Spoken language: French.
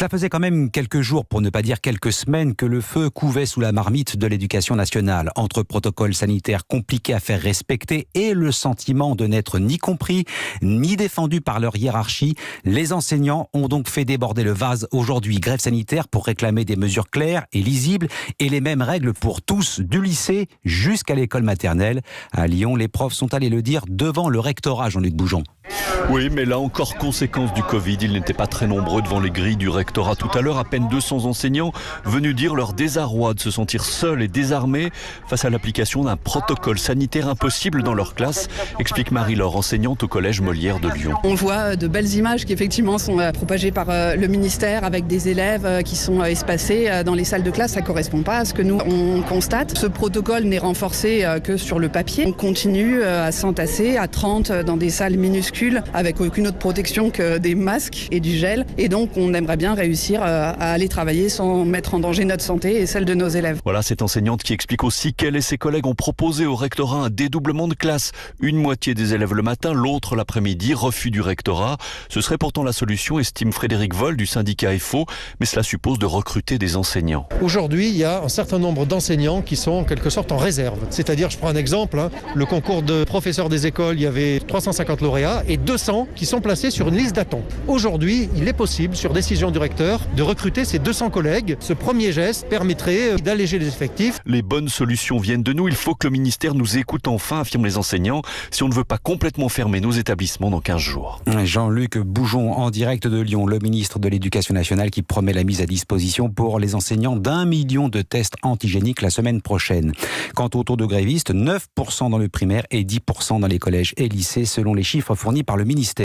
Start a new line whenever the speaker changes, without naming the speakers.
Cela faisait quand même quelques jours, pour ne pas dire quelques semaines, que le feu couvait sous la marmite de l'éducation nationale. Entre protocoles sanitaires compliqués à faire respecter et le sentiment de n'être ni compris, ni défendu par leur hiérarchie, les enseignants ont donc fait déborder le vase aujourd'hui. Grève sanitaire pour réclamer des mesures claires et lisibles et les mêmes règles pour tous, du lycée jusqu'à l'école maternelle. À Lyon, les profs sont allés le dire devant le rectorat, Jean-Luc Boujon.
Oui, mais là encore, conséquence du Covid, ils n'étaient pas très nombreux devant les grilles du rectorat tout à l'heure. À peine 200 enseignants venus dire leur désarroi de se sentir seuls et désarmés face à l'application d'un protocole sanitaire impossible dans leur classe, explique Marie-Laure, enseignante au collège Molière de Lyon.
On voit de belles images qui effectivement sont propagées par le ministère avec des élèves qui sont espacés dans les salles de classe. Ça ne correspond pas à ce que nous on constate. Ce protocole n'est renforcé que sur le papier. On continue à s'entasser à 30 dans des salles minuscules avec aucune autre protection que des masques et du gel. Et donc, on aimerait bien réussir à aller travailler sans mettre en danger notre santé et celle de nos élèves.
Voilà cette enseignante qui explique aussi qu'elle et ses collègues ont proposé au rectorat un dédoublement de classe. Une moitié des élèves le matin, l'autre l'après-midi. Refus du rectorat. Ce serait pourtant la solution, estime Frédéric Vol du syndicat FO, mais cela suppose de recruter des enseignants.
Aujourd'hui, il y a un certain nombre d'enseignants qui sont en quelque sorte en réserve. C'est-à-dire, je prends un exemple, le concours de professeurs des écoles, il y avait 350 lauréats et 200 qui sont placés sur une liste d'attente. Aujourd'hui, il est possible, sur décision du recteur, de recruter ces 200 collègues. Ce premier geste permettrait d'alléger les effectifs.
Les bonnes solutions viennent de nous. Il faut que le ministère nous écoute enfin, affirment les enseignants, si on ne veut pas complètement fermer nos établissements dans 15 jours.
Jean-Luc Boujon en direct de Lyon, le ministre de l'Éducation nationale qui promet la mise à disposition pour les enseignants d'1 million de tests antigéniques la semaine prochaine. Quant au taux de grévistes, 9% dans le primaire et 10% dans les collèges et lycées selon les chiffres fournis par le ministère.